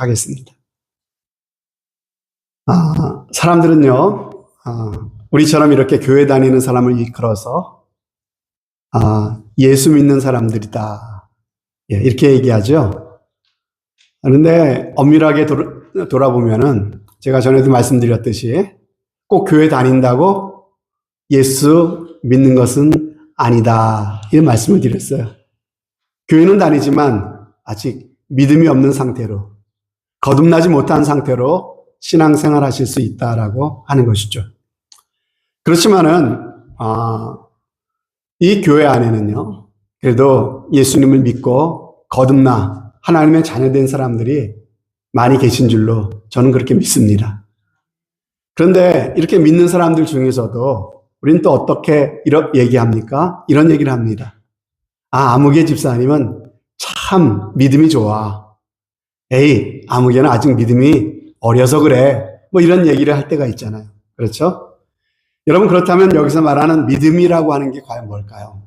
하겠습니다. 사람들은요, 우리처럼 이렇게 교회 다니는 사람을 이끌어서 예수 믿는 사람들이다, 이렇게 얘기하죠. 그런데 엄밀하게 돌아보면은 제가 전에도 말씀드렸듯이 꼭 교회 다닌다고 예수 믿는 것은 아니다, 이런 말씀을 드렸어요. 교회는 다니지만 아직 믿음이 없는 상태로, 거듭나지 못한 상태로 신앙생활 하실 수 있다라고 하는 것이죠. 그렇지만은 이 교회 안에는요, 그래도 예수님을 믿고 거듭나 하나님의 자녀된 사람들이 많이 계신 줄로 저는 그렇게 믿습니다. 그런데 이렇게 믿는 사람들 중에서도 우리는 또 어떻게 얘기합니까? 이런 얘기를 합니다. 아무개 집사님은 참 믿음이 좋아. 에이, 아무개는 아직 믿음이 어려서 그래. 뭐 이런 얘기를 할 때가 있잖아요. 그렇죠? 여러분, 그렇다면 여기서 말하는 믿음이라고 하는 게 과연 뭘까요?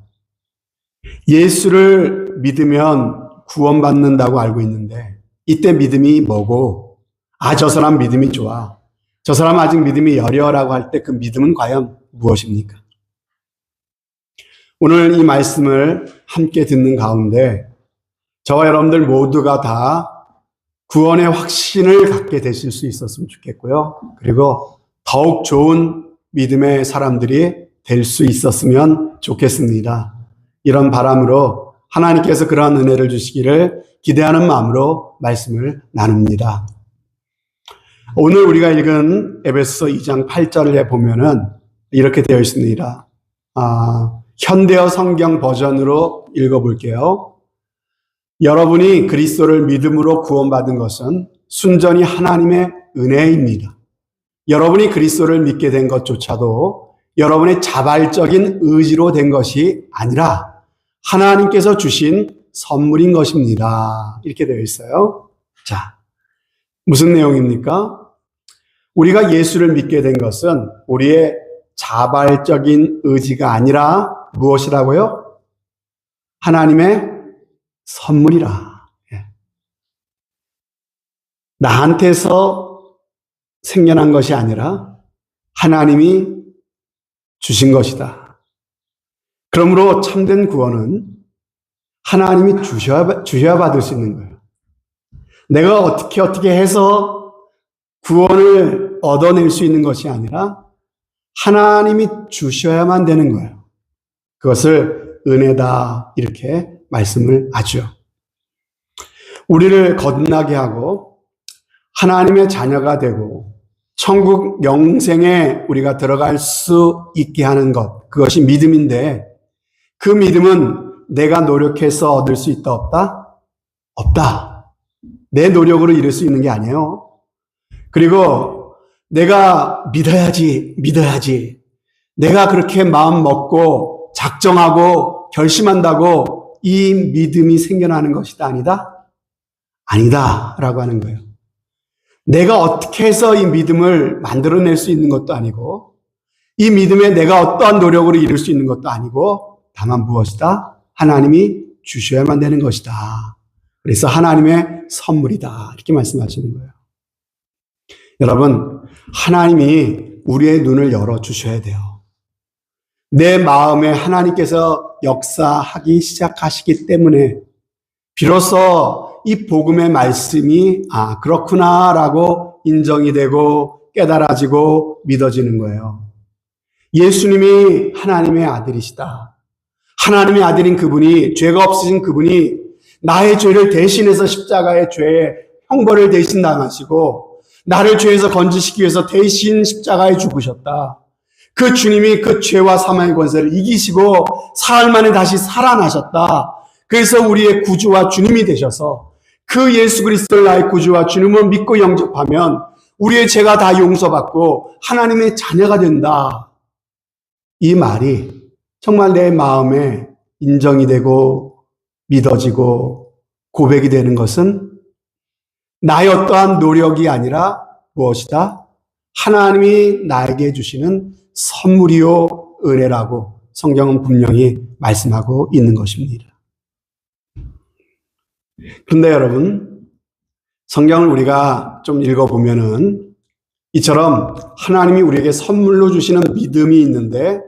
예수를 믿으면 구원받는다고 알고 있는데 이때 믿음이 뭐고, 저 사람 믿음이 좋아, 저 사람 아직 믿음이 여려라고 할 때 그 믿음은 과연 무엇입니까? 오늘 이 말씀을 함께 듣는 가운데 저와 여러분들 모두가 다 구원의 확신을 갖게 되실 수 있었으면 좋겠고요. 그리고 더욱 좋은 믿음의 사람들이 될 수 있었으면 좋겠습니다. 이런 바람으로 하나님께서 그러한 은혜를 주시기를 기대하는 마음으로 말씀을 나눕니다. 오늘 우리가 읽은 에베소서 2장 8절에 보면은 이렇게 되어 있습니다. 현대어 성경 버전으로 읽어볼게요. 여러분이 그리스도를 믿음으로 구원받은 것은 순전히 하나님의 은혜입니다. 여러분이 그리스도를 믿게 된 것조차도 여러분의 자발적인 의지로 된 것이 아니라 하나님께서 주신 선물인 것입니다. 이렇게 되어 있어요. 자, 무슨 내용입니까? 우리가 예수를 믿게 된 것은 우리의 자발적인 의지가 아니라 무엇이라고요? 하나님의 선물이라. 나한테서 생겨난 것이 아니라 하나님이 주신 것이다. 그러므로 참된 구원은 하나님이 주셔야 받을 수 있는 거예요. 내가 어떻게 해서 구원을 얻어낼 수 있는 것이 아니라 하나님이 주셔야만 되는 거예요. 그것을 은혜다, 이렇게 말씀을 하죠. 우리를 거듭나게 하고 하나님의 자녀가 되고 천국 영생에 우리가 들어갈 수 있게 하는 것, 그것이 믿음인데 그 믿음은 내가 노력해서 얻을 수 있다, 없다? 없다. 내 노력으로 이룰 수 있는 게 아니에요. 그리고 내가 믿어야지, 내가 그렇게 마음 먹고 작정하고 결심한다고 이 믿음이 생겨나는 것이다, 아니다? 아니다 라고 하는 거예요. 내가 어떻게 해서 이 믿음을 만들어낼 수 있는 것도 아니고 이 믿음에 내가 어떠한 노력으로 이룰 수 있는 것도 아니고 다만 무엇이다? 하나님이 주셔야만 되는 것이다. 그래서 하나님의 선물이다, 이렇게 말씀하시는 거예요. 여러분, 하나님이 우리의 눈을 열어주셔야 돼요. 내 마음에 하나님께서 역사하기 시작하시기 때문에 비로소 이 복음의 말씀이 그렇구나라고 인정이 되고 깨달아지고 믿어지는 거예요. 예수님이 하나님의 아들이시다. 하나님의 아들인 그분이, 죄가 없으신 그분이 나의 죄를 대신해서 십자가의 죄의 형벌을 대신 당하시고 나를 죄에서 건지시키기 위해서 대신 십자가에 죽으셨다. 그 주님이 그 죄와 사망의 권세를 이기시고 사흘 만에 다시 살아나셨다. 그래서 우리의 구주와 주님이 되셔서 그 예수 그리스도를 나의 구주와 주님을 믿고 영접하면 우리의 죄가 다 용서받고 하나님의 자녀가 된다. 이 말이 정말 내 마음에 인정이 되고 믿어지고 고백이 되는 것은 나의 어떠한 노력이 아니라 무엇이다? 하나님이 나에게 주시는 선물이요 은혜라고 성경은 분명히 말씀하고 있는 것입니다. 그런데 여러분, 성경을 우리가 좀 읽어보면은 이처럼 하나님이 우리에게 선물로 주시는 믿음이 있는데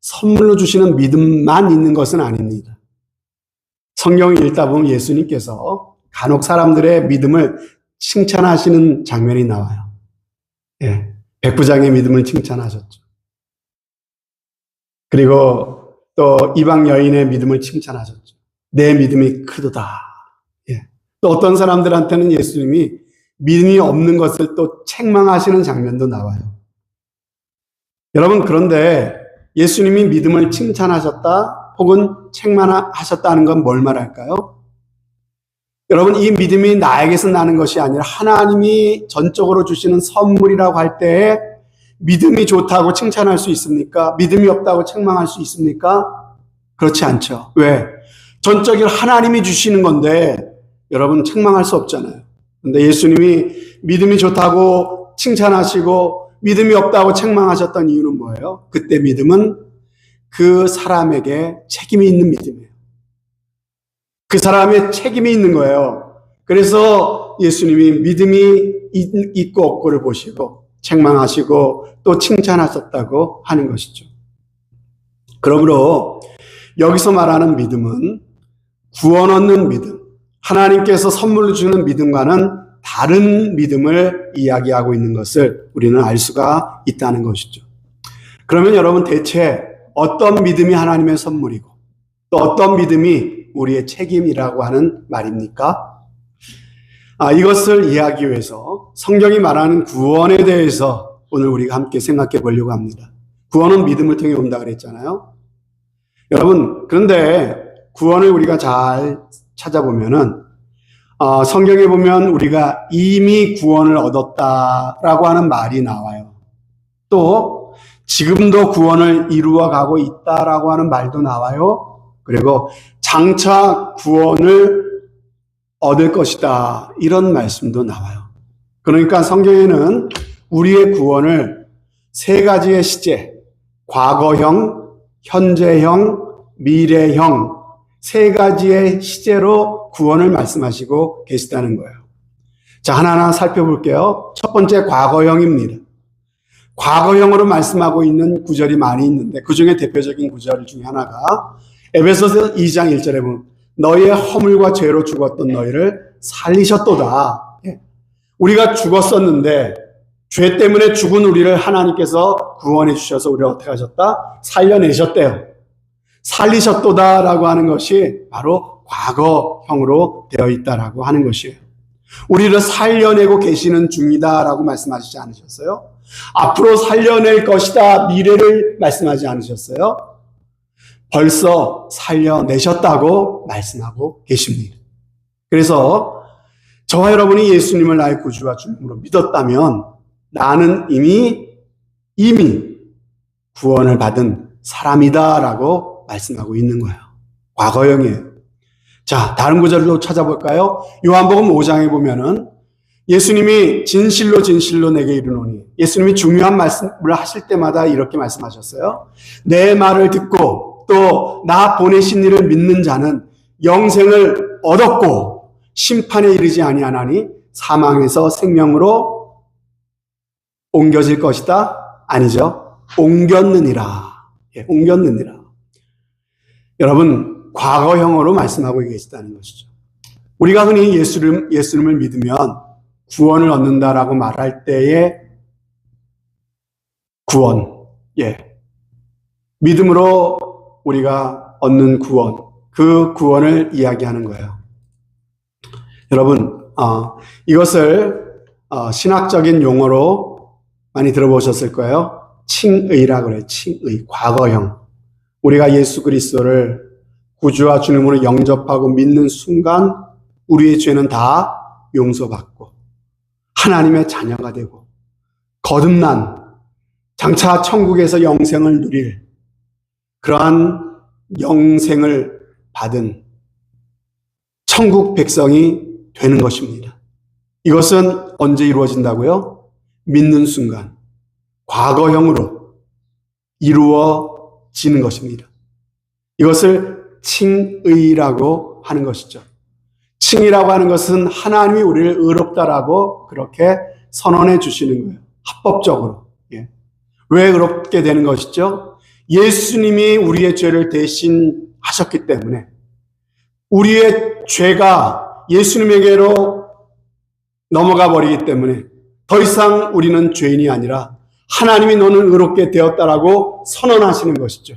선물로 주시는 믿음만 있는 것은 아닙니다. 성경을 읽다 보면 예수님께서 간혹 사람들의 믿음을 칭찬하시는 장면이 나와요. 예, 백부장의 믿음을 칭찬하셨죠. 그리고 또 이방 여인의 믿음을 칭찬하셨죠. 내 믿음이 크도다. 예. 또 어떤 사람들한테는 예수님이 믿음이 없는 것을 또 책망하시는 장면도 나와요. 여러분, 그런데 예수님이 믿음을 칭찬하셨다 혹은 책망하셨다는 건 뭘 말할까요? 여러분, 이 믿음이 나에게서 나는 것이 아니라 하나님이 전적으로 주시는 선물이라고 할 때에 믿음이 좋다고 칭찬할 수 있습니까? 믿음이 없다고 책망할 수 있습니까? 그렇지 않죠. 왜? 전적으로 하나님이 주시는 건데 여러분 책망할 수 없잖아요. 근데 예수님이 믿음이 좋다고 칭찬하시고 믿음이 없다고 책망하셨던 이유는 뭐예요? 그때 믿음은 그 사람에게 책임이 있는 믿음이에요. 그 사람의 책임이 있는 거예요. 그래서 예수님이 믿음이 있고 없고를 보시고 책망하시고 또 칭찬하셨다고 하는 것이죠. 그러므로 여기서 말하는 믿음은 구원 얻는 믿음, 하나님께서 선물로 주는 믿음과는 다른 믿음을 이야기하고 있는 것을 우리는 알 수가 있다는 것이죠. 그러면 여러분, 대체 어떤 믿음이 하나님의 선물이고 또 어떤 믿음이 우리의 책임이라고 하는 말입니까? 이것을 이해하기 위해서 성경이 말하는 구원에 대해서 오늘 우리가 함께 생각해 보려고 합니다. 구원은 믿음을 통해 온다 그랬잖아요. 여러분, 그런데 구원을 우리가 잘 찾아보면은 성경에 보면 우리가 이미 구원을 얻었다라고 하는 말이 나와요. 또 지금도 구원을 이루어가고 있다라고 하는 말도 나와요. 그리고 장차 구원을 얻을 것이다, 이런 말씀도 나와요. 그러니까 성경에는 우리의 구원을 세 가지의 시제, 과거형, 현재형, 미래형 세 가지의 시제로 구원을 말씀하시고 계시다는 거예요. 자, 하나하나 살펴볼게요. 첫 번째, 과거형입니다. 과거형으로 말씀하고 있는 구절이 많이 있는데 그 중에 대표적인 구절 중에 하나가 에베소서 2장 1절에 보면 너희의 허물과 죄로 죽었던 너희를 살리셨도다. 우리가 죽었었는데 죄 때문에 죽은 우리를 하나님께서 구원해 주셔서 우리를 어떻게 하셨다? 살려내셨대요. 살리셨도다라고 하는 것이 바로 과거형으로 되어 있다라고 하는 것이에요. 우리를 살려내고 계시는 중이다라고 말씀하시지 않으셨어요? 앞으로 살려낼 것이다, 미래를 말씀하지 않으셨어요? 벌써 살려내셨다고 말씀하고 계십니다. 그래서 저와 여러분이 예수님을 나의 구주와 주님으로 믿었다면 나는 이미 구원을 받은 사람이다라고 말씀하고 있는 거예요. 과거형이에요. 자, 다른 구절도 찾아볼까요? 요한복음 5장에 보면은 예수님이 진실로 진실로 내게 이르노니, 예수님이 중요한 말씀을 하실 때마다 이렇게 말씀하셨어요. 내 말을 듣고 또 나 보내신 이를 믿는 자는 영생을 얻었고 심판에 이르지 아니하나니 사망에서 생명으로 옮겨질 것이다? 아니죠. 옮겼느니라. 옮겼느니라. 여러분, 과거형으로 말씀하고 계시다는 것이죠. 우리가 흔히 예수님을 믿으면 구원을 얻는다라고 말할 때의 구원, 믿음으로 우리가 얻는 구원, 그 구원을 이야기하는 거예요. 여러분, 이것을 신학적인 용어로 많이 들어보셨을 거예요. 칭의라고 그래요. 칭의, 과거형. 우리가 예수 그리스도를 구주와 주님으로 영접하고 믿는 순간 우리의 죄는 다 용서받고 하나님의 자녀가 되고 거듭난 장차 천국에서 영생을 누릴 그러한 영생을 받은 천국 백성이 되는 것입니다. 이것은 언제 이루어진다고요? 믿는 순간 과거형으로 이루어지는 것입니다. 이것을 칭의라고 하는 것이죠. 칭이라고 하는 것은 하나님이 우리를 의롭다라고 그렇게 선언해 주시는 거예요. 합법적으로. 예. 왜 의롭게 되는 것이죠? 예수님이 우리의 죄를 대신 하셨기 때문에 우리의 죄가 예수님에게로 넘어가 버리기 때문에 더 이상 우리는 죄인이 아니라 하나님이 너는 의롭게 되었다라고 선언하시는 것이죠.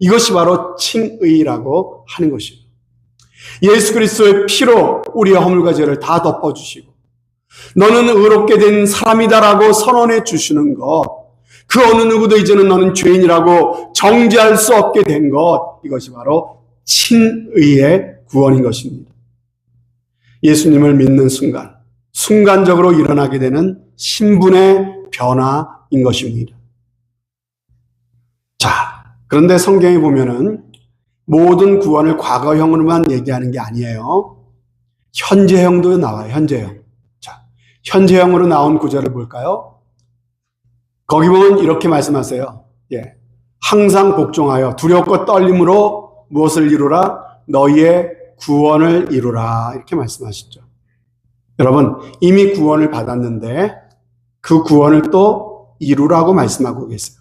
이것이 바로 칭의라고 하는 것이에요. 예수 그리스도의 피로 우리의 허물과 죄를 다 덮어주시고 너는 의롭게 된 사람이다라고 선언해 주시는 것, 그 어느 누구도 이제는 너는 죄인이라고 정죄할 수 없게 된 것, 이것이 바로 칭의의 구원인 것입니다. 예수님을 믿는 순간, 순간적으로 일어나게 되는 신분의 변화인 것입니다. 자, 그런데 성경에 보면은 모든 구원을 과거형으로만 얘기하는 게 아니에요. 현재형도 나와요. 현재형. 자, 현재형으로 나온 구절을 볼까요? 거기 보면 이렇게 말씀하세요. 예, 항상 복종하여 두렵고 떨림으로 무엇을 이루라? 너희의 구원을 이루라. 이렇게 말씀하시죠. 여러분, 이미 구원을 받았는데 그 구원을 또 이루라고 말씀하고 계세요.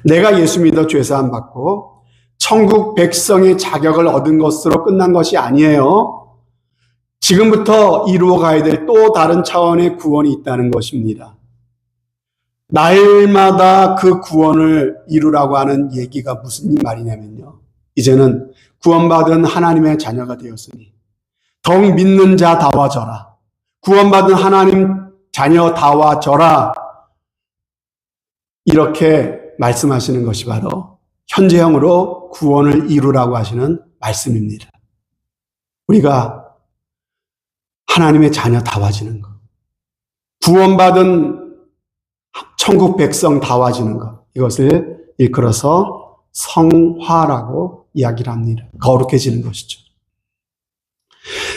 내가 예수 믿어 죄사함 받고 천국 백성의 자격을 얻은 것으로 끝난 것이 아니에요. 지금부터 이루어 가야 될 또 다른 차원의 구원이 있다는 것입니다. 날마다 그 구원을 이루라고 하는 얘기가 무슨 말이냐면요. 이제는 구원받은 하나님의 자녀가 되었으니 더욱 믿는 자 다와져라. 구원받은 하나님 자녀 다와져라. 이렇게 말씀하시는 것이 바로 현재형으로 구원을 이루라고 하시는 말씀입니다. 우리가 하나님의 자녀 다와지는 것, 구원받은 천국 백성 다와지는 것, 이것을 일컬어서 성화라고 이야기를 합니다. 거룩해지는 것이죠.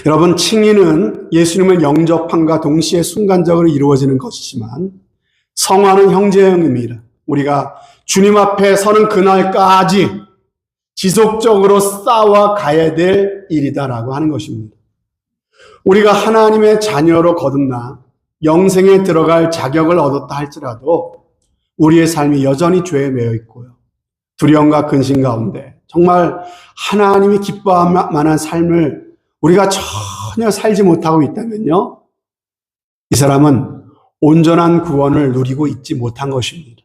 여러분, 칭의는 예수님을 영접함과 동시에 순간적으로 이루어지는 것이지만 성화는 현재형입니다. 우리가 주님 앞에 서는 그날까지 지속적으로 쌓아가야 될 일이다라고 하는 것입니다. 우리가 하나님의 자녀로 거듭나 영생에 들어갈 자격을 얻었다 할지라도 우리의 삶이 여전히 죄에 매여 있고요. 두려움과 근심 가운데 정말 하나님이 기뻐할 만한 삶을 우리가 전혀 살지 못하고 있다면요. 이 사람은 온전한 구원을 누리고 있지 못한 것입니다.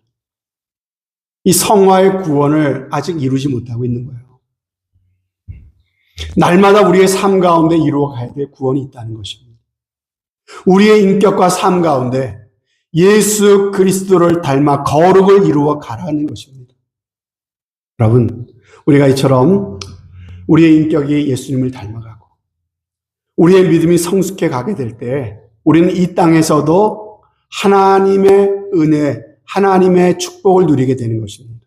이 성화의 구원을 아직 이루지 못하고 있는 거예요. 날마다 우리의 삶 가운데 이루어가야 될 구원이 있다는 것입니다. 우리의 인격과 삶 가운데 예수 그리스도를 닮아 거룩을 이루어 가라는 것입니다. 여러분, 우리가 이처럼 우리의 인격이 예수님을 닮아가고 우리의 믿음이 성숙해 가게 될 때 우리는 이 땅에서도 하나님의 은혜, 하나님의 축복을 누리게 되는 것입니다.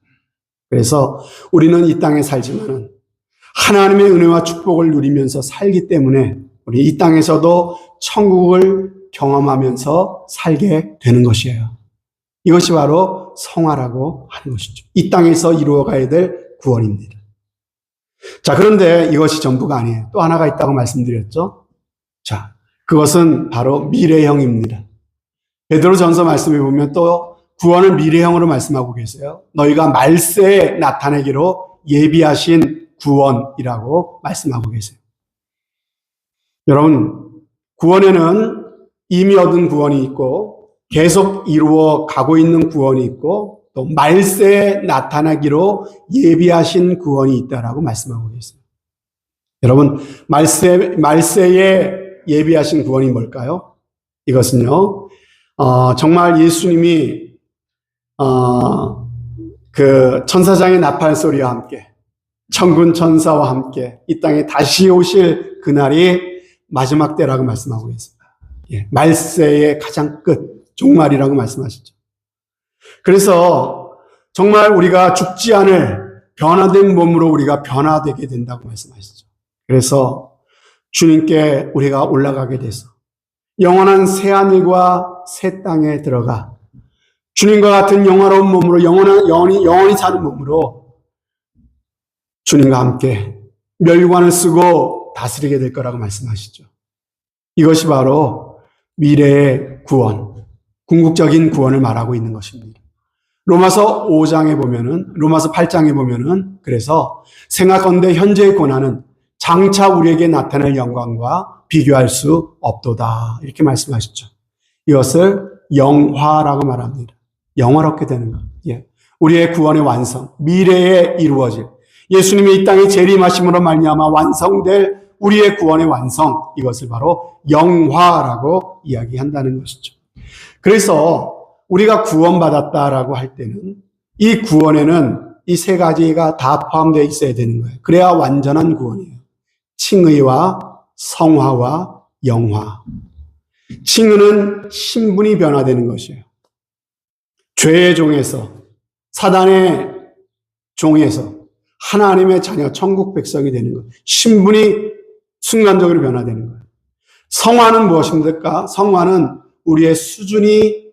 그래서 우리는 이 땅에 살지만 하나님의 은혜와 축복을 누리면서 살기 때문에 우리 이 땅에서도 천국을 경험하면서 살게 되는 것이에요. 이것이 바로 성화라고 하는 것이죠. 이 땅에서 이루어가야 될 구원입니다. 자, 그런데 이것이 전부가 아니에요. 또 하나가 있다고 말씀드렸죠. 자, 그것은 바로 미래형입니다. 베드로전서 말씀해 보면 또 구원을 미래형으로 말씀하고 계세요. 너희가 말세에 나타내기로 예비하신 구원이라고 말씀하고 계세요. 여러분, 구원에는 이미 얻은 구원이 있고 계속 이루어 가고 있는 구원이 있고 또 말세에 나타나기로 예비하신 구원이 있다라고 말씀하고 계세요. 여러분, 말세에 예비하신 구원이 뭘까요? 이것은요, 정말 예수님이 그 천사장의 나팔 소리와 함께 천군 천사와 함께 이 땅에 다시 오실 그날이 마지막 때라고 말씀하고 있습니다. 예, 말세의 가장 끝, 종말이라고 말씀하시죠. 그래서 정말 우리가 죽지 않을 변화된 몸으로 우리가 변화되게 된다고 말씀하시죠. 그래서 주님께 우리가 올라가게 돼서 영원한 새하늘과 새 땅에 들어가 주님과 같은 영화로운 몸으로 영원히 사는 몸으로 주님과 함께 멸관을 쓰고 다스리게 될 거라고 말씀하시죠. 이것이 바로 미래의 구원, 궁극적인 구원을 말하고 있는 것입니다. 로마서 8장에 보면은 그래서 생각건대 현재의 고난은 장차 우리에게 나타날 영광과 비교할 수 없도다. 이렇게 말씀하셨죠. 이것을 영화라고 말합니다. 영화롭게 되는 것. 예. 우리의 구원의 완성, 미래에 이루어질 예수님이 이 땅에 재림하심으로 말미암아 완성될 우리의 구원의 완성, 이것을 바로 영화라고 이야기한다는 것이죠. 그래서 우리가 구원받았다라고 할 때는 이 구원에는 이 세 가지가 다 포함되어 있어야 되는 거예요. 그래야 완전한 구원이에요. 칭의와 성화와 영화. 칭의는 신분이 변화되는 것이에요. 죄의 종에서, 사단의 종에서 하나님의 자녀, 천국 백성이 되는 것. 신분이 순간적으로 변화되는 거예요. 성화는 무엇입니까? 성화는 우리의 수준이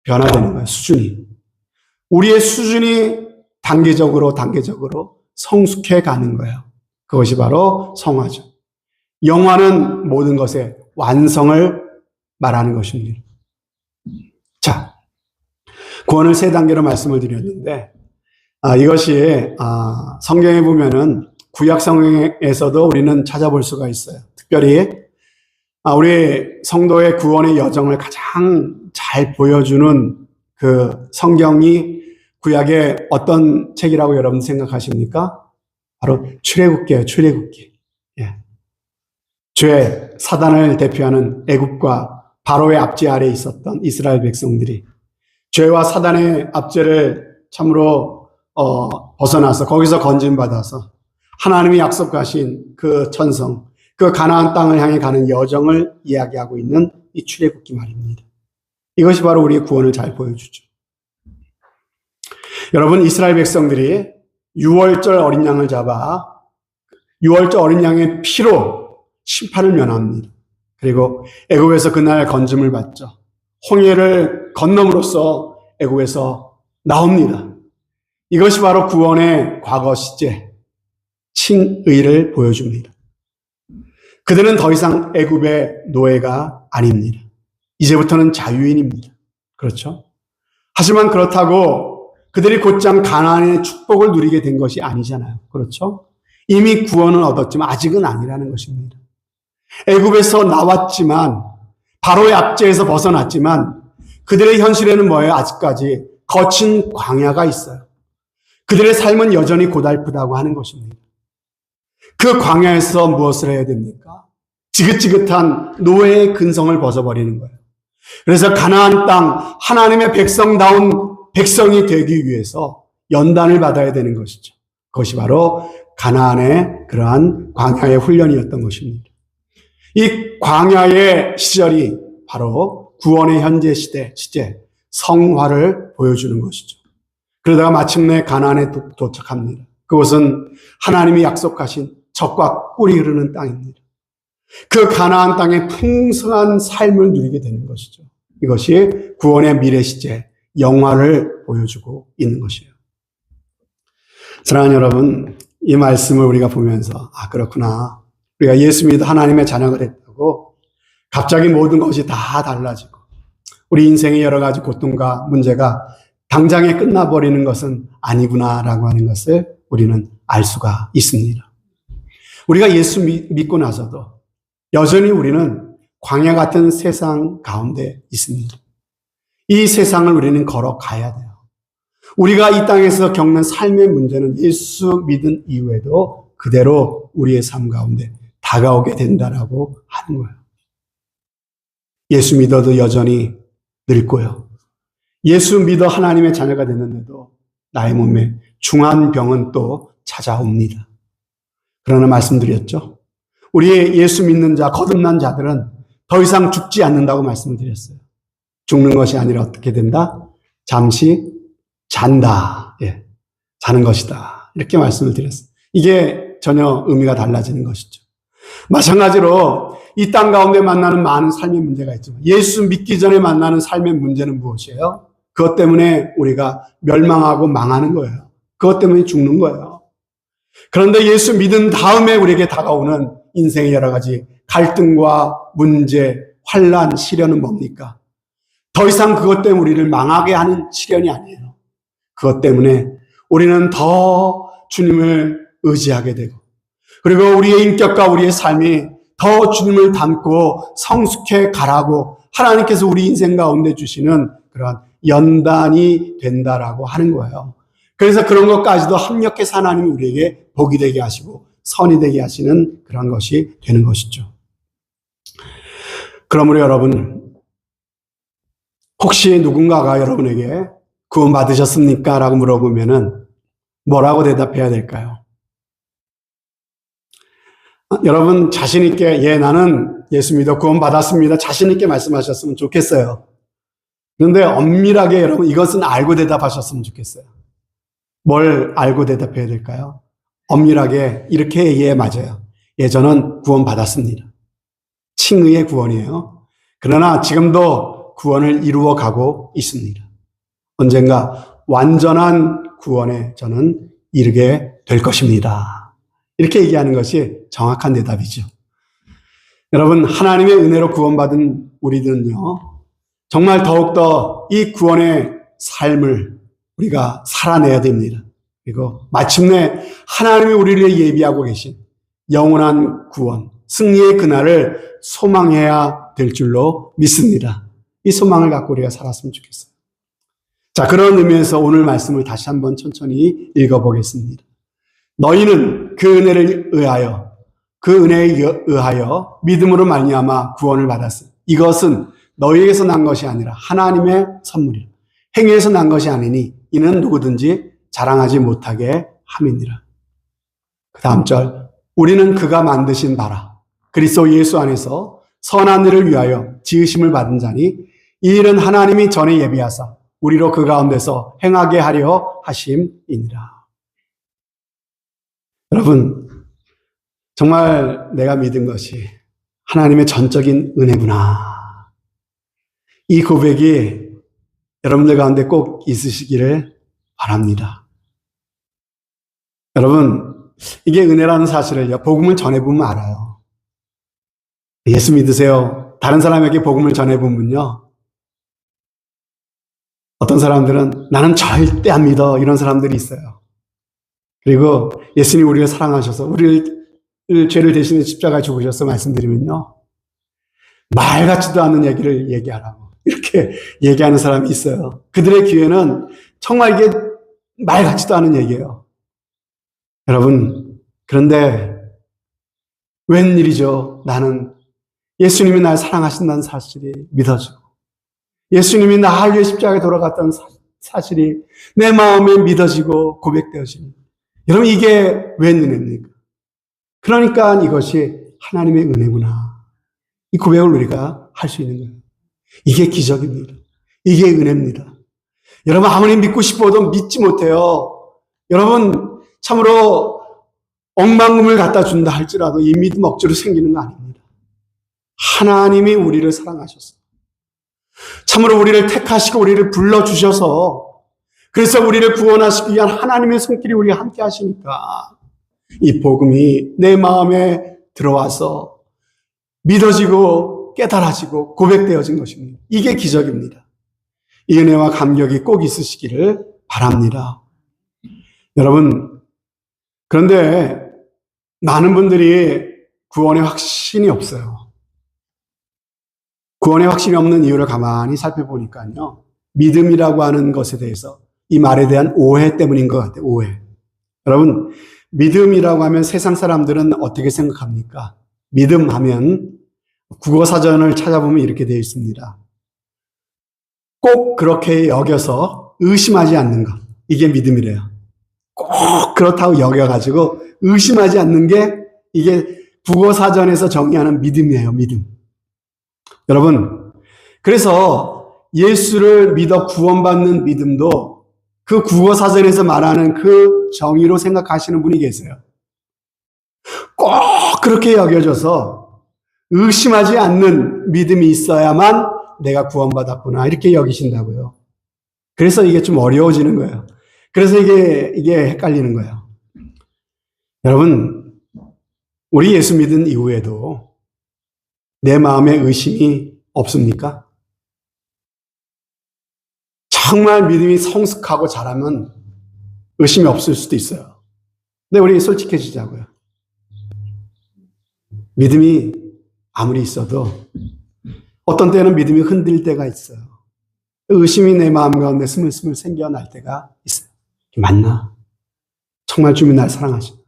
변화되는 거예요. 수준이. 우리의 수준이 단계적으로 성숙해 가는 거예요. 그것이 바로 성화죠. 영화는 모든 것의 완성을 말하는 것입니다. 자, 구원을 세 단계로 말씀을 드렸는데, 이것이 성경에 보면은 구약 성경에서도 우리는 찾아볼 수가 있어요. 특별히 우리 성도의 구원의 여정을 가장 잘 보여주는 그 성경이 구약의 어떤 책이라고 여러분 생각하십니까? 바로 출애굽기예요. 출애굽기. 예. 죄, 사단을 대표하는 애굽과 바로의 압제 아래에 있었던 이스라엘 백성들이 죄와 사단의 압제를 참으로 벗어나서 거기서 건진받아서 하나님이 약속하신 그 천성, 그 가나안 땅을 향해 가는 여정을 이야기하고 있는 이 출애굽기 말입니다. 이것이 바로 우리의 구원을 잘 보여주죠. 여러분, 이스라엘 백성들이 6월절 어린 양을 잡아 6월절 어린 양의 피로 심판을 면합니다. 그리고 애굽에서 그날 건짐을 받죠. 홍해를 건너므로써 애굽에서 나옵니다. 이것이 바로 구원의 과거 시제, 칭의를 보여줍니다. 그들은 더 이상 애굽의 노예가 아닙니다. 이제부터는 자유인입니다. 그렇죠? 하지만 그렇다고 그들이 곧장 가나안의 축복을 누리게 된 것이 아니잖아요. 그렇죠? 이미 구원은 얻었지만 아직은 아니라는 것입니다. 애굽에서 나왔지만 바로의 압제에서 벗어났지만 그들의 현실에는 뭐예요? 아직까지 거친 광야가 있어요. 그들의 삶은 여전히 고달프다고 하는 것입니다. 그 광야에서 무엇을 해야 됩니까? 지긋지긋한 노예의 근성을 벗어버리는 거예요. 그래서 가나안 땅 하나님의 백성다운 백성이 되기 위해서 연단을 받아야 되는 것이죠. 그것이 바로 가나안의 그러한 광야의 훈련이었던 것입니다. 이 광야의 시절이 바로 구원의 현재 시제, 성화를 보여주는 것이죠. 그러다가 마침내 가나안에 도착합니다. 그곳은 하나님이 약속하신 젖과 꿀이 흐르는 땅입니다. 그 가나안 땅의 풍성한 삶을 누리게 되는 것이죠. 이것이 구원의 미래 시제, 영화를 보여주고 있는 것이에요. 사랑하는 여러분, 이 말씀을 우리가 보면서 그렇구나. 우리가 예수 믿어 하나님의 자녀가 됐다고 갑자기 모든 것이 다 달라지고 우리 인생의 여러 가지 고통과 문제가 당장에 끝나버리는 것은 아니구나라고 하는 것을 우리는 알 수가 있습니다. 우리가 예수 믿고 나서도 여전히 우리는 광야 같은 세상 가운데 있습니다. 이 세상을 우리는 걸어가야 돼요. 우리가 이 땅에서 겪는 삶의 문제는 예수 믿은 이후에도 그대로 우리의 삶 가운데 다가오게 된다라고 하는 거예요. 예수 믿어도 여전히 늙고요. 예수 믿어 하나님의 자녀가 됐는데도 나의 몸에 중한 병은 또 찾아옵니다. 그러나 말씀드렸죠. 우리 예수 믿는 자, 거듭난 자들은 더 이상 죽지 않는다고 말씀을 드렸어요. 죽는 것이 아니라 어떻게 된다? 잠시 잔다. 예, 자는 것이다. 이렇게 말씀을 드렸어요. 이게 전혀 의미가 달라지는 것이죠. 마찬가지로 이 땅 가운데 만나는 많은 삶의 문제가 있지만 예수 믿기 전에 만나는 삶의 문제는 무엇이에요? 그것 때문에 우리가 멸망하고 망하는 거예요. 그것 때문에 죽는 거예요. 그런데 예수 믿은 다음에 우리에게 다가오는 인생의 여러 가지 갈등과 문제, 환란, 시련은 뭡니까? 더 이상 그것 때문에 우리를 망하게 하는 시련이 아니에요. 그것 때문에 우리는 더 주님을 의지하게 되고, 그리고 우리의 인격과 우리의 삶이 더 주님을 닮고 성숙해 가라고 하나님께서 우리 인생 가운데 주시는 그런 연단이 된다라고 하는 거예요. 그래서 그런 것까지도 합력해서 하나님이 우리에게 복이 되게 하시고 선이 되게 하시는 그런 것이 되는 것이죠. 그러므로 여러분, 혹시 누군가가 여러분에게 구원 받으셨습니까? 라고 물어보면은 뭐라고 대답해야 될까요? 여러분 자신 있게 예, 나는 예수 믿어 구원 받았습니다. 자신 있게 말씀하셨으면 좋겠어요. 그런데 엄밀하게 여러분 이것은 알고 대답하셨으면 좋겠어요. 뭘 알고 대답해야 될까요? 엄밀하게 이렇게 예, 맞아요. 예, 저는 구원 받았습니다. 칭의의 구원이에요. 그러나 지금도 구원을 이루어 가고 있습니다. 언젠가 완전한 구원에 저는 이르게 될 것입니다. 이렇게 얘기하는 것이 정확한 대답이죠. 여러분, 하나님의 은혜로 구원받은 우리들은요, 정말 더욱더 이 구원의 삶을 우리가 살아내야 됩니다. 그리고 마침내 하나님이 우리를 예비하고 계신 영원한 구원, 승리의 그날을 소망해야 될 줄로 믿습니다. 이 소망을 갖고 우리가 살았으면 좋겠어요. 자, 그런 의미에서 오늘 말씀을 다시 한번 천천히 읽어보겠습니다. 너희는 그 은혜를 의하여, 그 은혜에 의하여 믿음으로 말미암아 구원을 받았으니 이것은 너희에게서 난 것이 아니라 하나님의 선물이라. 행위에서 난 것이 아니니 이는 누구든지 자랑하지 못하게 함이니라. 그 다음 절, 우리는 그가 만드신 바라 그리스도 예수 안에서 선한 일을 위하여 지으심을 받은 자니 이 일은 하나님이 전에 예비하사 우리로 그 가운데서 행하게 하려 하심이니라. 여러분, 정말 내가 믿은 것이 하나님의 전적인 은혜구나. 이 고백이 여러분들 가운데 꼭 있으시기를 바랍니다. 여러분, 이게 은혜라는 사실을요, 복음을 전해보면 알아요. 예수 믿으세요. 다른 사람에게 복음을 전해보면요, 어떤 사람들은 나는 절대 안 믿어. 이런 사람들이 있어요. 그리고 예수님이 우리를 사랑하셔서 우리를 죄를 대신해 십자가에 죽으셔서 말씀드리면요, 말 같지도 않은 얘기를 얘기하라고 이렇게 얘기하는 사람이 있어요. 그들의 귀에는 정말 이게 말 같지도 않은 얘기예요. 여러분, 그런데 웬일이죠? 나는 예수님이 날 사랑하신다는 사실이 믿어지고 예수님이 나를 위해 십자가에 돌아갔다는 사실이 내 마음에 믿어지고 고백되어지는, 여러분 이게 웬 은혜입니까? 그러니까 이것이 하나님의 은혜구나. 이 고백을 우리가 할 수 있는 거예요. 이게 기적입니다. 이게 은혜입니다. 여러분 아무리 믿고 싶어도 믿지 못해요. 여러분 참으로 억만금을 갖다 준다 할지라도 이 믿음 억지로 생기는 거 아닙니다. 하나님이 우리를 사랑하셨어요. 참으로 우리를 택하시고 우리를 불러주셔서 그래서 우리를 구원하시기 위한 하나님의 손길이 우리와 함께 하시니까 이 복음이 내 마음에 들어와서 믿어지고 깨달아지고 고백되어진 것입니다. 이게 기적입니다. 이 은혜와 감격이 꼭 있으시기를 바랍니다. 여러분, 그런데 많은 분들이 구원의 확신이 없어요. 구원의 확신이 없는 이유를 가만히 살펴보니까요, 믿음이라고 하는 것에 대해서 이 말에 대한 오해 때문인 것 같아요. 오해. 여러분, 믿음이라고 하면 세상 사람들은 어떻게 생각합니까? 믿음 하면 국어사전을 찾아보면 이렇게 되어 있습니다. 꼭 그렇게 여겨서 의심하지 않는 것. 이게 믿음이래요. 꼭 그렇다고 여겨가지고 의심하지 않는 게 이게 국어사전에서 정의하는 믿음이에요. 믿음. 여러분, 그래서 예수를 믿어 구원받는 믿음도 그 국어사전에서 말하는 그 정의로 생각하시는 분이 계세요. 꼭 그렇게 여겨져서 의심하지 않는 믿음이 있어야만 내가 구원받았구나 이렇게 여기신다고요. 그래서 이게 좀 어려워지는 거예요. 그래서 이게 헷갈리는 거예요. 여러분, 우리 예수 믿은 이후에도 내 마음에 의심이 없습니까? 정말 믿음이 성숙하고 잘하면 의심이 없을 수도 있어요. 근데 우리 솔직해지자고요. 믿음이 아무리 있어도 어떤 때는 믿음이 흔들릴 때가 있어요. 의심이 내 마음 가운데 스물스물 생겨날 때가 있어요. 맞나? 정말 주님이 날 사랑하시나?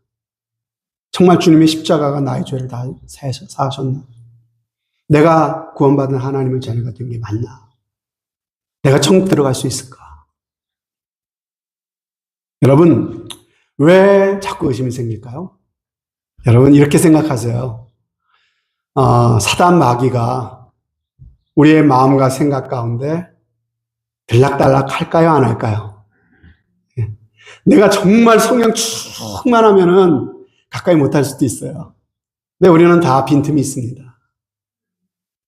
정말 주님의 십자가가 나의 죄를 다 사하셨나? 내가 구원받은 하나님의 자녀가 된 게 맞나? 내가 천국 들어갈 수 있을까? 여러분, 왜 자꾸 의심이 생길까요? 여러분, 이렇게 생각하세요. 사단 마귀가 우리의 마음과 생각 가운데 들락달락 할까요? 안 할까요? 내가 정말 성령 충만하면은 가까이 못할 수도 있어요. 근데 우리는 다 빈틈이 있습니다.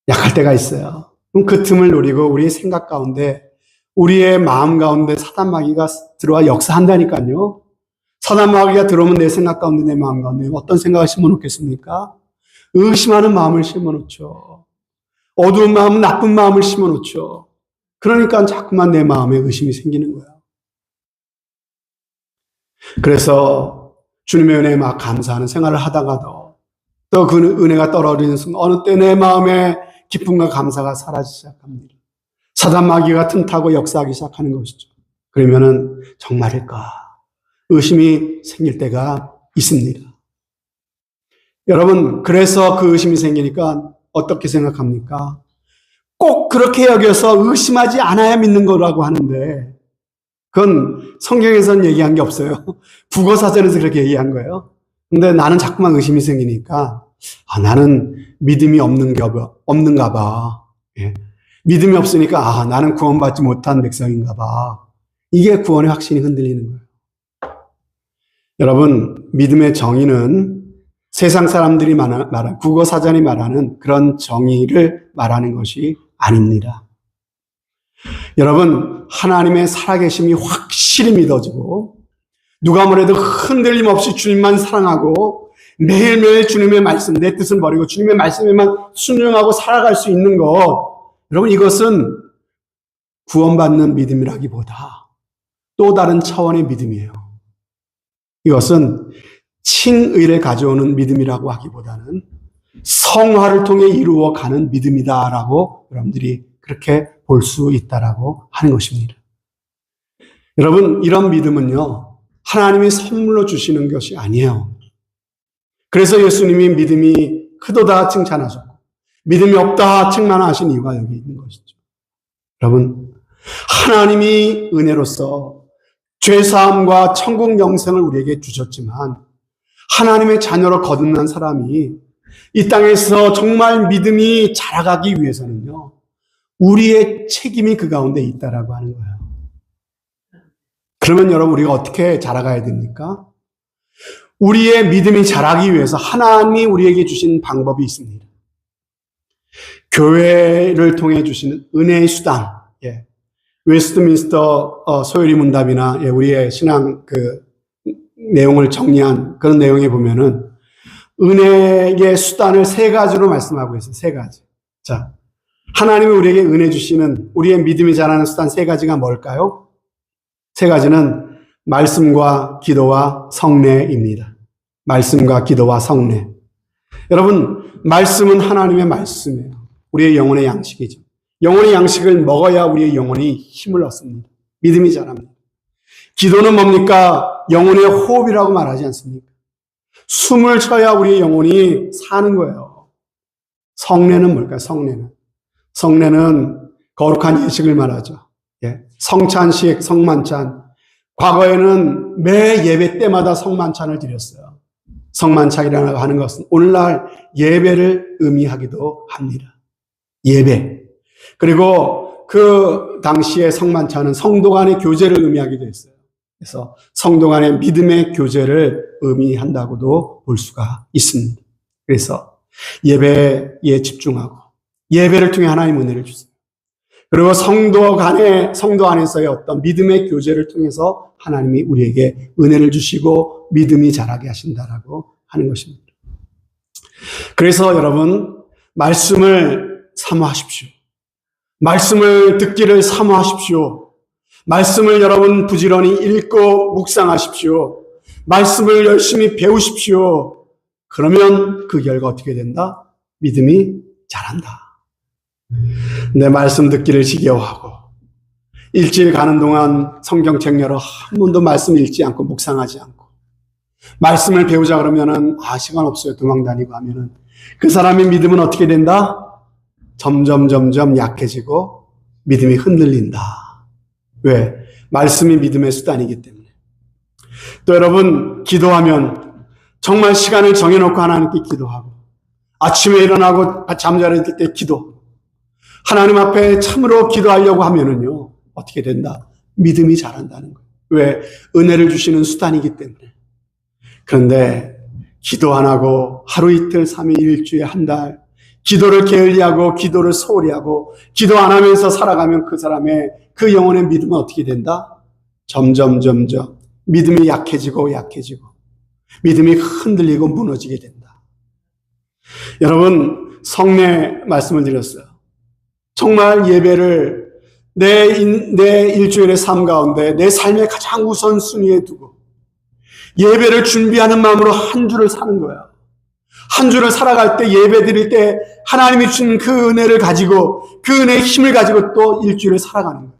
약할 때가 있어요. 그럼 그 틈을 노리고 우리의 생각 가운데, 우리의 마음 가운데 사단 마귀가 들어와 역사한다니까요. 사단 마귀가 들어오면 내 생각 가운데, 내 마음 가운데 어떤 생각을 심어놓겠습니까? 의심하는 마음을 심어놓죠. 어두운 마음은 나쁜 마음을 심어놓죠. 그러니까 자꾸만 내 마음에 의심이 생기는 거예요. 그래서 주님의 은혜에 막 감사하는 생활을 하다가도 또 그 은혜가 떨어지는 순간 어느 때 내 마음에 기쁨과 감사가 사라지기 시작합니다. 사단 마귀가 틈타고 역사하기 시작하는 것이죠. 그러면은 정말일까? 의심이 생길 때가 있습니다. 여러분, 그래서 그 의심이 생기니까 어떻게 생각합니까? 꼭 그렇게 여겨서 의심하지 않아야 믿는 거라고 하는데, 그건 성경에서는 얘기한 게 없어요. 국어사전에서 그렇게 얘기한 거예요. 근데 나는 자꾸만 의심이 생기니까, 나는 믿음이 없는가 봐. 예. 믿음이 없으니까, 나는 구원받지 못한 백성인가 봐. 이게 구원의 확신이 흔들리는 거예요. 여러분, 믿음의 정의는 세상 사람들이 말하는, 국어사전이 말하는 그런 정의를 말하는 것이 아닙니다. 여러분, 하나님의 살아계심이 확실히 믿어지고, 누가 뭐래도 흔들림 없이 주님만 사랑하고, 매일매일 주님의 말씀, 내 뜻은 버리고 주님의 말씀에만 순종하고 살아갈 수 있는 것, 여러분, 이것은 구원받는 믿음이라기보다 또 다른 차원의 믿음이에요. 이것은 칭의를 가져오는 믿음이라고 하기보다는 성화를 통해 이루어가는 믿음이다라고 여러분들이 그렇게 볼 수 있다라고 하는 것입니다. 여러분, 이런 믿음은요, 하나님이 선물로 주시는 것이 아니에요. 그래서 예수님이 믿음이 크도다 칭찬하셨고, 믿음이 없다 책망하신 이유가 여기 있는 것이죠. 여러분, 하나님이 은혜로서 죄사함과 천국 영생을 우리에게 주셨지만, 하나님의 자녀로 거듭난 사람이 이 땅에서 정말 믿음이 자라가기 위해서는요, 우리의 책임이 그 가운데 있다라고 하는 거예요. 그러면 여러분, 우리가 어떻게 자라가야 됩니까? 우리의 믿음이 자라기 위해서 하나님이 우리에게 주신 방법이 있습니다. 교회를 통해 주시는 은혜의 수단, 웨스트민스터 소요리 문답이나 우리의 신앙 내용을 정리한 그런 내용에 보면은 은혜의 수단을 세 가지로 말씀하고 있어요. 세 가지. 자, 하나님이 우리에게 은혜 주시는 우리의 믿음이 자라는 수단 세 가지가 뭘까요? 세 가지는 말씀과 기도와 성례입니다. 말씀과 기도와 성례. 여러분, 말씀은 하나님의 말씀이에요. 우리의 영혼의 양식이죠. 영혼의 양식을 먹어야 우리의 영혼이 힘을 얻습니다. 믿음이 자랍니다. 기도는 뭡니까? 영혼의 호흡이라고 말하지 않습니까? 숨을 쉬어야 우리의 영혼이 사는 거예요. 성례는 뭘까요? 성례는 거룩한 예식을 말하죠. 성찬식, 성만찬. 과거에는 매 예배 때마다 성만찬을 드렸어요. 성만찬이라고 하는 것은 오늘날 예배를 의미하기도 합니다. 예배. 그리고 그 당시에 성만찬은 성도 간의 교제를 의미하기도 했어요. 그래서 성도 간의 믿음의 교제를 의미한다고도 볼 수가 있습니다. 그래서 예배에 집중하고 예배를 통해 하나님 은혜를 주세요. 그리고 성도 안에서의 어떤 믿음의 교제를 통해서 하나님이 우리에게 은혜를 주시고 믿음이 자라게 하신다라고 하는 것입니다. 그래서 여러분, 말씀을 사모하십시오. 말씀을 듣기를 사모하십시오. 말씀을 여러분 부지런히 읽고 묵상하십시오. 말씀을 열심히 배우십시오. 그러면 그 결과 어떻게 된다? 믿음이 자란다. 내 말씀 듣기를 지겨워하고 일주일 가는 동안 성경책 열어 한 번도 말씀 읽지 않고 묵상하지 않고 말씀을 배우자 그러면은 시간 없어요. 도망 다니고 하면은 그 사람의 믿음은 어떻게 된다? 점점 약해지고 믿음이 흔들린다. 왜? 말씀이 믿음의 수단이기 때문에. 또 여러분, 기도하면 정말 시간을 정해놓고 하나님께 기도하고 아침에 일어나고 잠자리 들 때 기도, 하나님 앞에 참으로 기도하려고 하면은요 어떻게 된다? 믿음이 자란다는 거예요. 왜? 은혜를 주시는 수단이기 때문에. 그런데 기도 안 하고 하루 이틀 3일 일주일 한 달 기도를 게을리하고 기도를 소홀히 하고 기도 안 하면서 살아가면 그 사람의 그 영혼의 믿음은 어떻게 된다? 점점 믿음이 약해지고 믿음이 흔들리고 무너지게 된다. 여러분, 성례 말씀을 드렸어요. 정말 예배를 내 일주일의 삶 가운데 내 삶의 가장 우선순위에 두고 예배를 준비하는 마음으로 한 주를 사는 거야. 한 주를 살아갈 때 예배 드릴 때 하나님이 준 그 은혜를 가지고 그 은혜의 힘을 가지고 또 일주일을 살아가는 거야.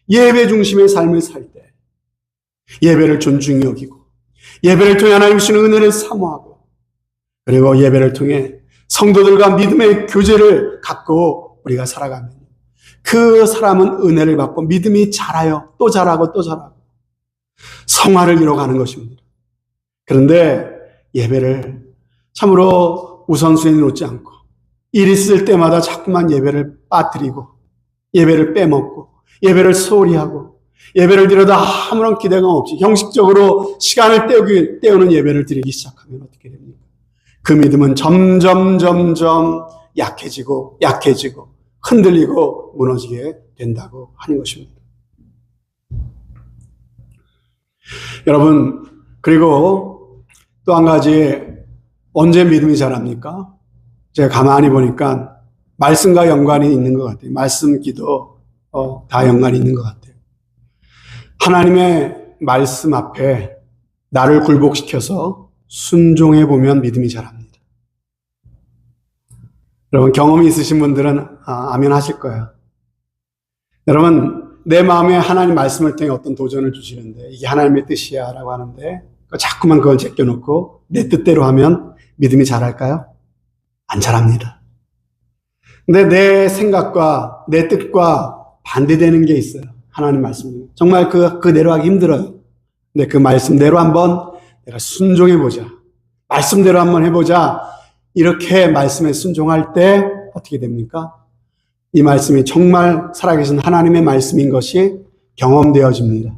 예배 중심의 삶을 살 때 예배를 존중히 여기고 예배를 통해 하나님이 주는 은혜를 사모하고 그리고 예배를 통해 성도들과 믿음의 교제를 갖고 우리가 살아가면 그 사람은 은혜를 받고 믿음이 자라요. 또 자라고 성화를 이뤄가는 것입니다. 그런데 예배를 참으로 우선순위에 놓지 않고 일 있을 때마다 자꾸만 예배를 빠뜨리고 예배를 빼먹고 예배를 소홀히 하고 예배를 드려도 아무런 기대감 없이 형식적으로 시간을 때우는 예배를 드리기 시작하면 어떻게 됩니까? 그 믿음은 점점 약해지고 흔들리고 무너지게 된다고 하는 것입니다. 여러분, 그리고 또 한 가지, 언제 믿음이 자랍니까? 제가 가만히 보니까 말씀과 연관이 있는 것 같아요. 말씀, 기도 다 연관이 있는 것 같아요. 하나님의 말씀 앞에 나를 굴복시켜서 순종해 보면 믿음이 자랍니다. 여러분, 경험이 있으신 분들은 아멘 하실 거예요. 여러분, 내 마음에 하나님 말씀을 통해 어떤 도전을 주시는데 이게 하나님의 뜻이야 라고 하는데 자꾸만 그걸 제껴놓고 내 뜻대로 하면 믿음이 자랄까요? 안 자랍니다. 근데 내 생각과 내 뜻과 반대되는 게 있어요. 하나님 말씀이. 정말 그대로 하기 힘들어요. 근데 그 말씀대로 한번 내가 순종해보자. 말씀대로 한번 해보자. 이렇게 말씀에 순종할 때 어떻게 됩니까? 이 말씀이 정말 살아계신 하나님의 말씀인 것이 경험되어집니다.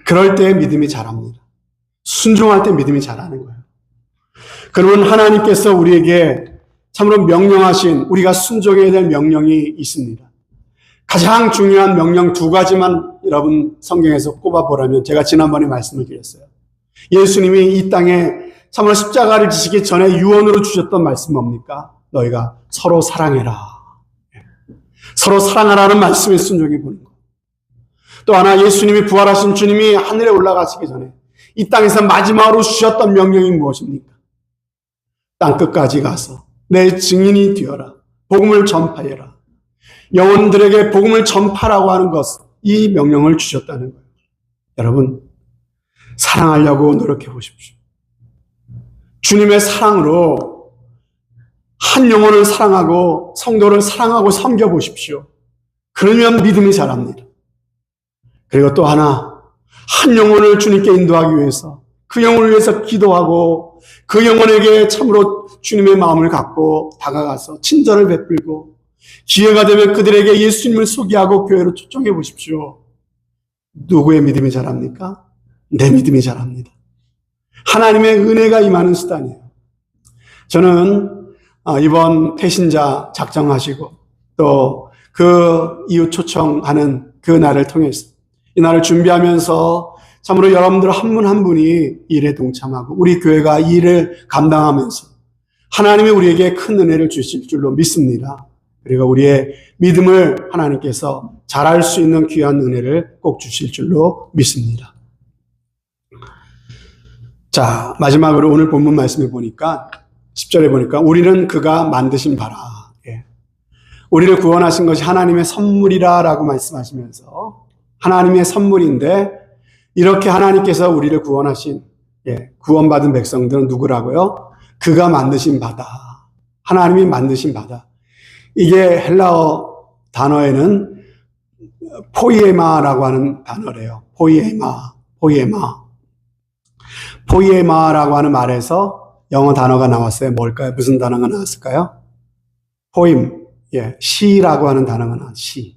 그럴 때 믿음이 자랍니다. 순종할 때 믿음이 자라는 거예요. 그러면 하나님께서 우리에게 참으로 명령하신 우리가 순종해야 될 명령이 있습니다. 가장 중요한 명령 2가지만 여러분 성경에서 꼽아보라면 제가 지난번에 말씀을 드렸어요. 예수님이 이 땅에 참으로 십자가를 지시기 전에 유언으로 주셨던 말씀 뭡니까? 너희가 서로 사랑해라. 서로 사랑하라는 말씀에 순종해 보는 것. 또 하나, 예수님이 부활하신 주님이 하늘에 올라가시기 전에 이 땅에서 마지막으로 주셨던 명령이 무엇입니까? 땅끝까지 가서 내 증인이 되어라. 복음을 전파해라. 영혼들에게 복음을 전파라고 하는 것, 이 명령을 주셨다는 거예요. 여러분, 사랑하려고 노력해 보십시오. 주님의 사랑으로 한 영혼을 사랑하고 성도를 사랑하고 섬겨보십시오. 그러면 믿음이 자랍니다. 그리고 또 하나, 한 영혼을 주님께 인도하기 위해서 그 영혼을 위해서 기도하고 그 영혼에게 참으로 주님의 마음을 갖고 다가가서 친절을 베풀고 기회가 되면 그들에게 예수님을 소개하고 교회로 초청해 보십시오. 누구의 믿음이 자랍니까? 내 믿음이 자랍니다. 하나님의 은혜가 임하는 수단이에요. 저는 이번 태신자 작정하시고 또 그 이후 초청하는 그 날을 통해서 이 날을 준비하면서 참으로 여러분들 한 분 한 분이 일에 동참하고 우리 교회가 이 일을 감당하면서 하나님이 우리에게 큰 은혜를 주실 줄로 믿습니다. 그리고 우리의 믿음을 하나님께서 잘할 수 있는 귀한 은혜를 꼭 주실 줄로 믿습니다. 자, 마지막으로 오늘 본문 말씀을 보니까 10절에 보니까 우리는 그가 만드신 바라. 예. 우리를 구원하신 것이 하나님의 선물이라라고 말씀하시면서 하나님의 선물인데 이렇게 하나님께서 우리를 구원하신 구원받은 백성들은 누구라고요? 그가 만드신 바다. 하나님이 만드신 바다. 이게 헬라어 단어에는 포이에마라고 하는 단어래요. 포이에마라고 하는 말에서 영어 단어가 나왔어요. 뭘까요? 무슨 단어가 나왔을까요? 포임, 시라고 하는 단어가 나왔어요. 시.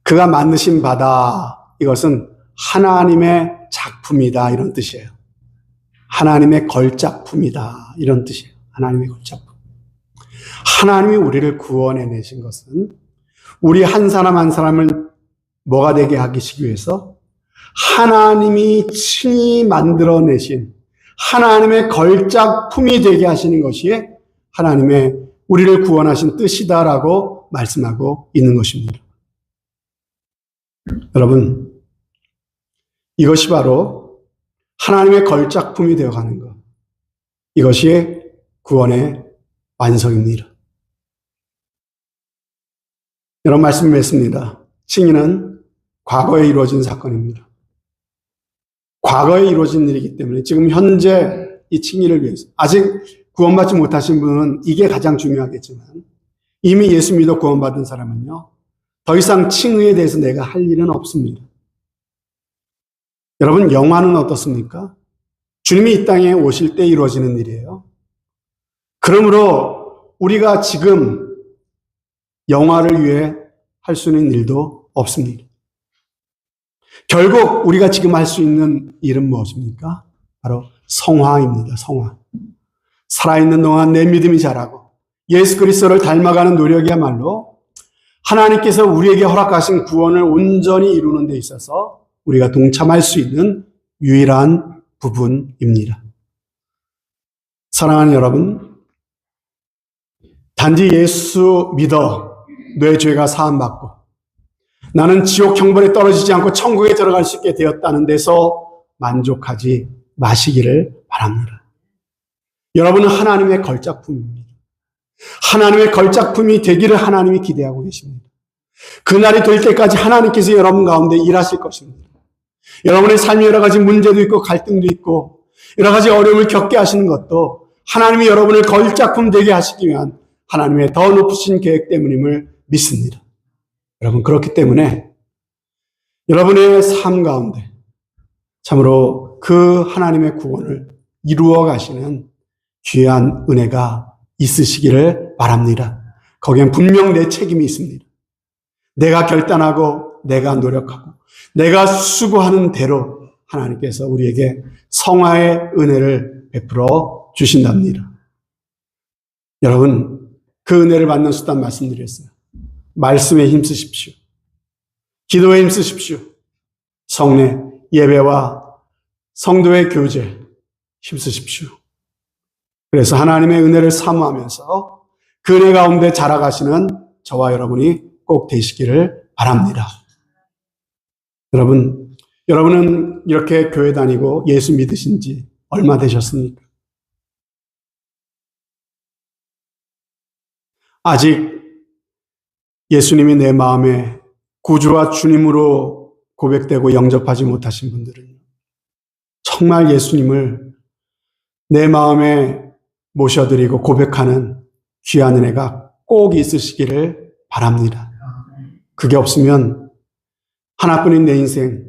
그가 만드신 바다, 이것은 하나님의 작품이다, 이런 뜻이에요. 하나님의 걸작품이다, 이런 뜻이에요. 하나님의 걸작품. 하나님이 우리를 구원해내신 것은 우리 한 사람 한 사람을 뭐가 되게 하기 위해서 하나님이 친히 만들어내신 하나님의 걸작품이 되게 하시는 것이 하나님의 우리를 구원하신 뜻이다라고 말씀하고 있는 것입니다. 여러분, 이것이 바로 하나님의 걸작품이 되어가는 것. 이것이 구원의 완성입니다. 이런 말씀을 했습니다. 칭의는 과거에 이루어진 사건입니다. 과거에 이루어진 일이기 때문에 지금 현재 이 칭의를 위해서 아직 구원받지 못하신 분은 이게 가장 중요하겠지만 이미 예수 믿어 구원받은 사람은요, 더 이상 칭의에 대해서 내가 할 일은 없습니다. 여러분, 영화는 어떻습니까? 주님이 이 땅에 오실 때 이루어지는 일이에요. 그러므로 우리가 지금 영화를 위해 할 수 있는 일도 없습니다. 결국 우리가 지금 할 수 있는 일은 무엇입니까? 바로 성화입니다. 성화. 살아있는 동안 내 믿음이 자라고 예수 그리스도를 닮아가는 노력이야말로 하나님께서 우리에게 허락하신 구원을 온전히 이루는 데 있어서 우리가 동참할 수 있는 유일한 부분입니다. 사랑하는 여러분, 단지 예수 믿어 내 죄가 사함받고 나는 지옥 형벌에 떨어지지 않고 천국에 들어갈 수 있게 되었다는 데서 만족하지 마시기를 바랍니다. 여러분은 하나님의 걸작품입니다. 하나님의 걸작품이 되기를 하나님이 기대하고 계십니다. 그날이 될 때까지 하나님께서 여러분 가운데 일하실 것입니다. 여러분의 삶에 여러 가지 문제도 있고 갈등도 있고 여러 가지 어려움을 겪게 하시는 것도 하나님이 여러분을 걸작품 되게 하시기 위한 하나님의 더 높으신 계획 때문임을 믿습니다. 여러분, 그렇기 때문에 여러분의 삶 가운데 참으로 그 하나님의 구원을 이루어 가시는 귀한 은혜가 있으시기를 바랍니다. 거기엔 분명 내 책임이 있습니다. 내가 결단하고 내가 노력하고 내가 수고하는 대로 하나님께서 우리에게 성화의 은혜를 베풀어 주신답니다. 여러분, 그 은혜를 받는 수단 말씀드렸어요. 말씀에 힘쓰십시오. 기도에 힘쓰십시오. 성례, 예배와 성도의 교제 힘쓰십시오. 그래서 하나님의 은혜를 사모하면서 그 은혜 가운데 자라가시는 저와 여러분이 꼭 되시기를 바랍니다. 여러분은 이렇게 교회 다니고 예수 믿으신 지 얼마 되셨습니까? 아직 예수님이 내 마음에 구주와 주님으로 고백되고 영접하지 못하신 분들은 정말 예수님을 내 마음에 모셔드리고 고백하는 귀한 은혜가 꼭 있으시기를 바랍니다. 그게 없으면 하나뿐인 내 인생,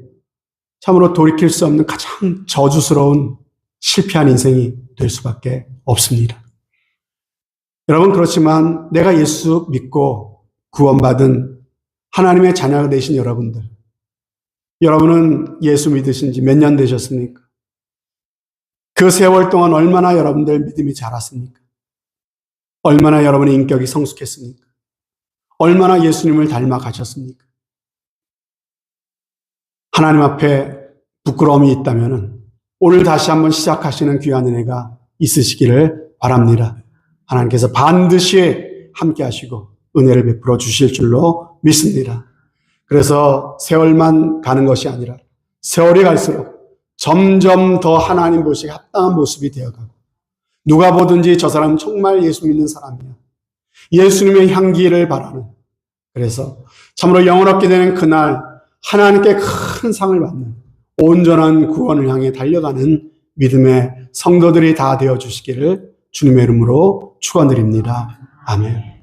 참으로 돌이킬 수 없는 가장 저주스러운 실패한 인생이 될 수밖에 없습니다. 여러분, 그렇지만 내가 예수 믿고 구원받은 하나님의 자녀가 되신 여러분은 예수 믿으신 지 몇 년 되셨습니까? 그 세월 동안 얼마나 여러분들 믿음이 자랐습니까? 얼마나 여러분의 인격이 성숙했습니까? 얼마나 예수님을 닮아 가셨습니까? 하나님 앞에 부끄러움이 있다면 오늘 다시 한번 시작하시는 귀한 은혜가 있으시기를 바랍니다. 하나님께서 반드시 함께 하시고 은혜를 베풀어 주실 줄로 믿습니다. 그래서 세월만 가는 것이 아니라 세월이 갈수록 점점 더 하나님 보시기에 합당한 모습이 되어가고 누가 보든지 저 사람은 정말 예수 믿는 사람이야. 예수님의 향기를 바라는, 그래서 참으로 영원 얻게 되는 그날 하나님께 큰 상을 받는 온전한 구원을 향해 달려가는 믿음의 성도들이 다 되어 주시기를 주님의 이름으로 축원드립니다. 아멘.